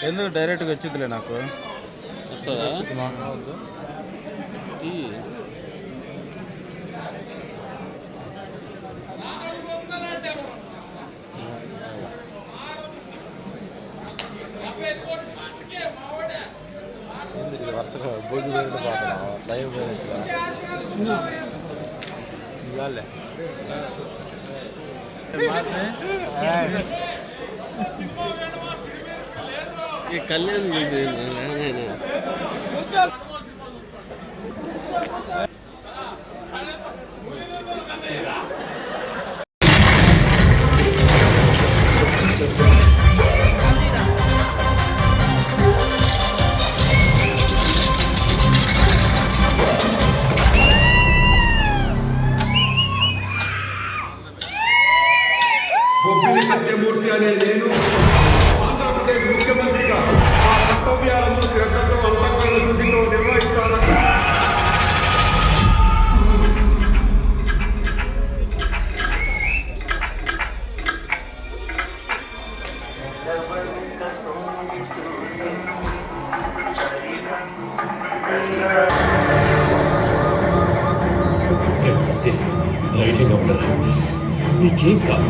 ఎందుకు డైరెక్ట్గా వచ్చిద్దిలే నాకు వస్తుందా మాట్లాడవద్దు. వరుసగా భోగి వేరే పోతున్నావు లైవ్ వేరే ఇవ్వాలే ఈ కళ్యాణ్ బొబ్బిలి సత్యమూర్తి అనే నేను ఆంధ్రప్రదేశ్ ముఖ్యమంత్రిగా ఆ కర్తవ్యాలను శ్రద్ధతో అంతఃకరణ శుద్ధితో నిర్వహిస్తానని సత్యం ధైర్యంగా ఉండదు నీకేం కాదు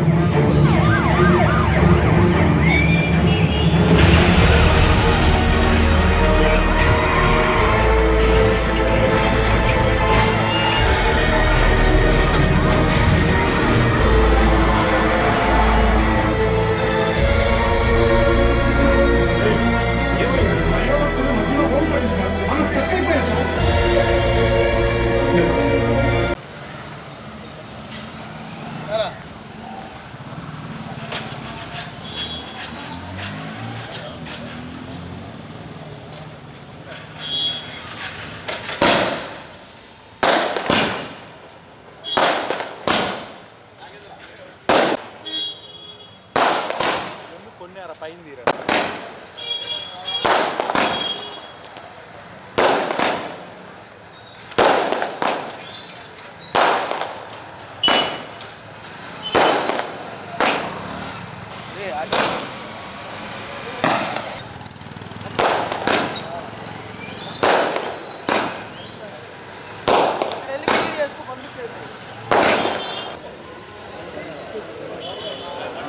కొన్నారా పైన తీరా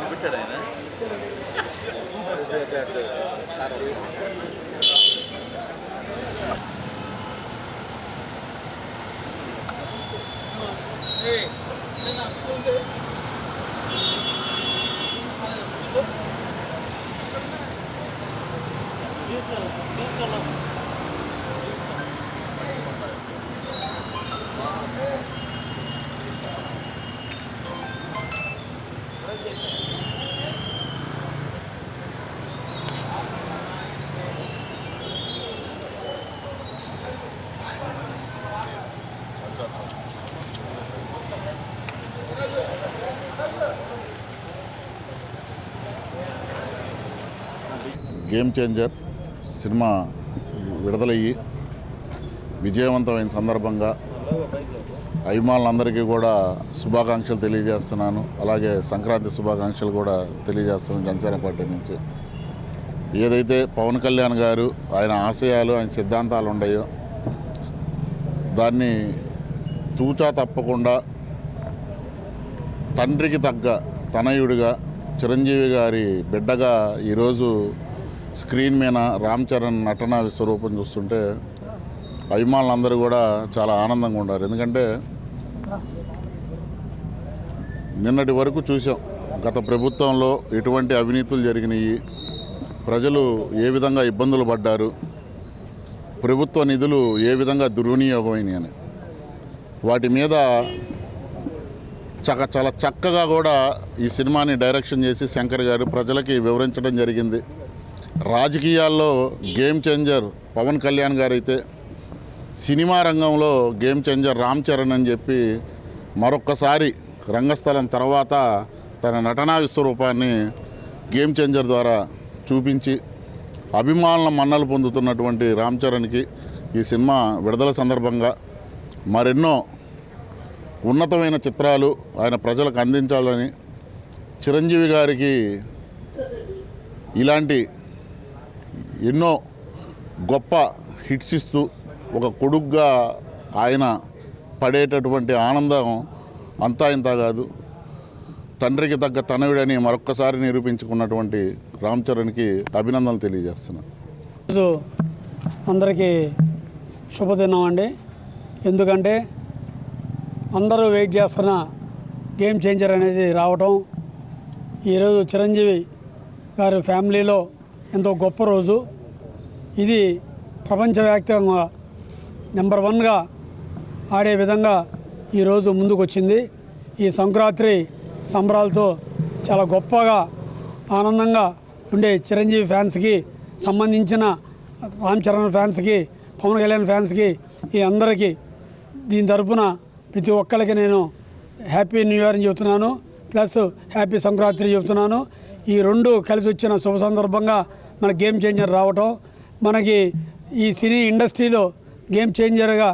పెట్టాడు ఆయన గేమ్ చేంజర్ సినిమా విడుదలయ్యి విజయవంతమైన సందర్భంగా అభిమానులందరికీ కూడా శుభాకాంక్షలు తెలియజేస్తున్నాను. అలాగే సంక్రాంతి శుభాకాంక్షలు కూడా తెలియజేస్తున్నాను. జనసేన పార్టీ నుంచి ఏదైతే పవన్ కళ్యాణ్ గారు ఆయన ఆశయాలు ఆయన సిద్ధాంతాలు ఉన్నాయో దాన్ని తూచా తప్పకుండా తండ్రికి తగ్గ తనయుడిగా చిరంజీవి గారి బిడ్డగా ఈరోజు స్క్రీన్ మీద రామ్ చరణ్ నటన విశ్వరూపం చూస్తుంటే అభిమానులందరూ కూడా చాలా ఆనందంగా ఉన్నారు. ఎందుకంటే నిన్నటి వరకు చూసాం గత ప్రభుత్వంలో ఎటువంటి అవినీతులు జరిగినాయి, ప్రజలు ఏ విధంగా ఇబ్బందులు పడ్డారు, ప్రభుత్వ నిధులు ఏ విధంగా దుర్వినియోగమైనాయి అని వాటి మీద చాలా చక్కగా కూడా ఈ సినిమాని డైరెక్షన్ చేసి శంకర్ గారు ప్రజలకి వివరించడం జరిగింది. రాజకీయాల్లో గేమ్ చేంజర్ పవన్ కళ్యాణ్ గారు అయితే సినిమా రంగంలో గేమ్ చేంజర్ రామ్ చరణ్ అని చెప్పి మరొక్కసారి రంగస్థలం తర్వాత తన నటనా విశ్వరూపాన్ని గేమ్ చేంజర్ ద్వారా చూపించి అభిమానుల మన్నలు పొందుతున్నటువంటి రామ్ చరణ్కి ఈ సినిమా విడుదల సందర్భంగా మరెన్నో ఉన్నతమైన చిత్రాలు ఆయన ప్రజలకు అందించాలని, చిరంజీవి గారికి ఇలాంటి ఎన్నో గొప్ప హిట్స్ ఇస్తూ ఒక కొడుగ్గా ఆయన పడేటటువంటి ఆనందం అంతా ఇంత కాదు. తండ్రికి తగ్గ తనయుడని మరొక్కసారి నిరూపించుకున్నటువంటి రామ్ చరణ్కి అభినందనలు తెలియజేస్తున్నాను. ఈరోజు అందరికీ శుభదినం అండి. ఎందుకంటే అందరూ వెయిట్ చేస్తున్న గేమ్ చేంజర్ అనేది రావటం ఈరోజు చిరంజీవి గారి ఫ్యామిలీలో ఎంతో గొప్ప రోజు. ఇది ప్రపంచవ్యాప్తంగా నెంబర్ 1గా ఆడే విధంగా ఈరోజు ముందుకు వచ్చింది. ఈ సంక్రాంతి సంబరాలతో చాలా గొప్పగా ఆనందంగా ఉండే చిరంజీవి ఫ్యాన్స్కి సంబంధించిన రామ్ చరణ్ ఫ్యాన్స్కి, పవన్ కళ్యాణ్ ఫ్యాన్స్కి, ఈ అందరికీ దీని తరపున ప్రతి ఒక్కరికి నేను హ్యాపీ న్యూ ఇయర్ అని చెబుతున్నాను, ప్లస్ హ్యాపీ సంక్రాంతి చెబుతున్నాను. ఈ రెండు కలిసి వచ్చిన శుభ సందర్భంగా మన గేమ్ చేంజర్ రావటం, మనకి ఈ సినీ ఇండస్ట్రీలో గేమ్ చేంజర్గా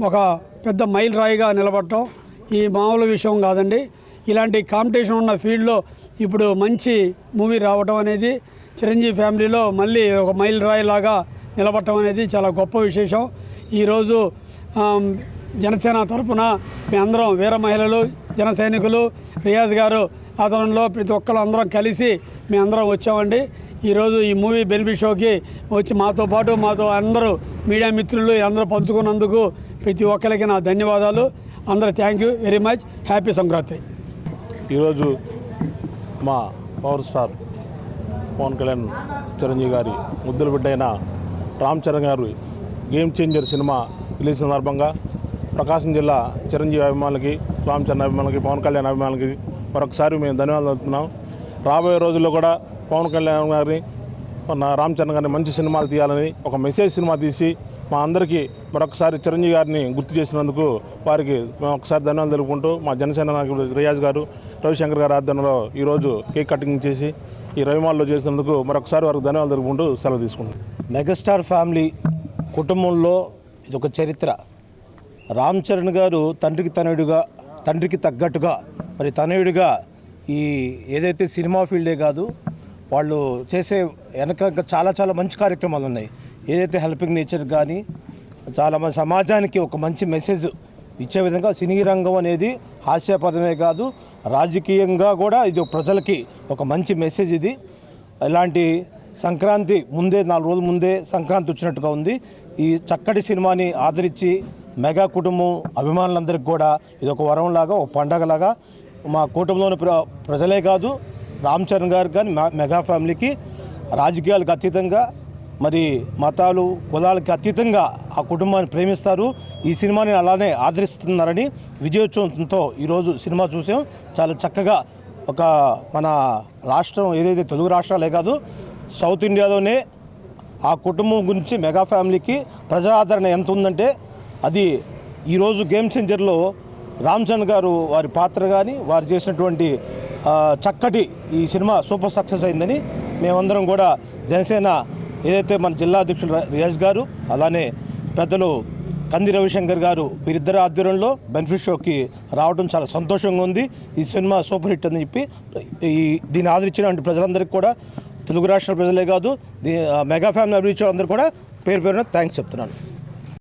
ఒక పెద్ద మైల్ రాయిగా నిలబడటం ఈ మామూలు విషయం కాదండి. ఇలాంటి కాంపిటీషన్ ఉన్న ఫీల్డ్లో ఇప్పుడు మంచి మూవీ రావటం అనేది చిరంజీవి ఫ్యామిలీలో మళ్ళీ ఒక మైల్ రాయి లాగా నిలబడటం అనేది చాలా గొప్ప విశేషం. ఈరోజు జనసేన తరపున మీ అందరం వీర మహిళలు, జన సైనికులు, రియాజ్ గారు ఆధ్వర్యంలో ప్రతి ఒక్కరు అందరం కలిసి మీ అందరం వచ్చామండి. ఈరోజు ఈ మూవీ బెనిఫిట్ షోకి వచ్చి మాతో పాటు అందరూ మీడియా మిత్రులు అందరూ పంచుకున్నందుకు ప్రతి ఒక్కరికి నా ధన్యవాదాలు. అందరూ thank you very much. Happy Sankranti. ఈరోజు మా పవర్ స్టార్ పవన్ కళ్యాణ్ చిరంజీవి గారి ముద్దుల బిడ్డ అయిన రామ్ చరణ్ గారు గేమ్ చేంజర్ సినిమా రిలీజ్ సందర్భంగా ప్రకాశం జిల్లా చిరంజీవి అభిమానులకి, రామ్ చరణ్ అభిమానులకి, పవన్ కళ్యాణ్ అభిమానులకి మరొకసారి మేము ధన్యవాదాలు చెప్తున్నాం. రాబోయే రోజుల్లో కూడా పవన్ కళ్యాణ్ గారిని, రామ్ చరణ్ గారిని మంచి సినిమాలు తీయాలని ఒక మెసేజ్ సినిమా తీసి మా అందరికీ మరొకసారి చిరంజీవి గారిని గుర్తు చేసినందుకు వారికి మేము ఒకసారి ధన్యవాదాలు తెలుపుకుంటూ, మా జనసేన నాయకుడు రియాజ్ గారు, రవిశంకర్ గారి ఆధ్వర్యంలో ఈరోజు కేక్ కటింగ్ చేసి ఈ రవిమాల్లో చేసినందుకు మరొకసారి వారికి ధన్యవాదాలు తెలుపుకుంటూ సెలవు తీసుకుంటాం. మెగాస్టార్ ఫ్యామిలీ కుటుంబంలో ఇది ఒక చరిత్ర. రామ్ చరణ్ గారు తండ్రికి తగ్గట్టుగా మరి తనయుడిగా ఈ ఏదైతే సినిమా ఫీల్డే కాదు, వాళ్ళు చేసే వెనక చాలా మంచి కార్యక్రమాలు ఉన్నాయి. ఏదైతే హెల్పింగ్ నేచర్ కానీ చాలామంది సమాజానికి ఒక మంచి మెసేజ్ ఇచ్చే విధంగా సినీ రంగం అనేది హాస్యాపదమే కాదు, రాజకీయంగా కూడా ఇది ప్రజలకి ఒక మంచి మెసేజ్. ఇది ఇలాంటి సంక్రాంతి ముందే 4 రోజుల ముందే సంక్రాంతి వచ్చినట్టుగా ఉంది. ఈ చక్కటి సినిమాని ఆదరించి మెగా కుటుంబం అభిమానులందరికీ కూడా ఇది ఒక వరంలాగా, ఒక పండగలాగా మా కుటుంబంలోని ప్రజలే కాదు, రామ్ చరణ్ గారికి కానీ మెగా ఫ్యామిలీకి రాజకీయాలకు అతీతంగా మరి మతాలు కులాలకి అతీతంగా ఆ కుటుంబాన్ని ప్రేమిస్తారు. ఈ సినిమాని అలానే ఆదరిస్తున్నారని విజయోత్సవంతో ఈరోజు సినిమా చూసాం. చాలా చక్కగా ఒక మన రాష్ట్రం ఏదైతే తెలుగు రాష్ట్రాలే కాదు, సౌత్ ఇండియాలోనే ఆ కుటుంబం గురించి మెగా ఫ్యామిలీకి ప్రజా ఆదరణ ఎంత ఉందంటే అది ఈరోజు గేమ్ చేంజర్లో రామ్ చరణ్ గారు వారి పాత్ర కానీ వారు చేసినటువంటి చక్కటి ఈ సినిమా సూపర్ సక్సెస్ అయిందని మేమందరం కూడా జనసేన ఏదైతే మన జిల్లా అధ్యక్షులు రియాజ్ గారు, అలానే పెద్దలు కంది రవిశంకర్ గారు వీరిద్దరి ఆధ్వర్యంలో బెనిఫిట్ షోకి రావడం చాలా సంతోషంగా ఉంది. ఈ సినిమా సూపర్ హిట్ అని చెప్పి దీన్ని ఆదరించిన ప్రజలందరికీ కూడా తెలుగు రాష్ట్రాల ప్రజలే కాదు మెగా ఫ్యామిలీ అభిరుచి అందరూ కూడా పేరు పేరున థ్యాంక్స్ చెప్తున్నాను.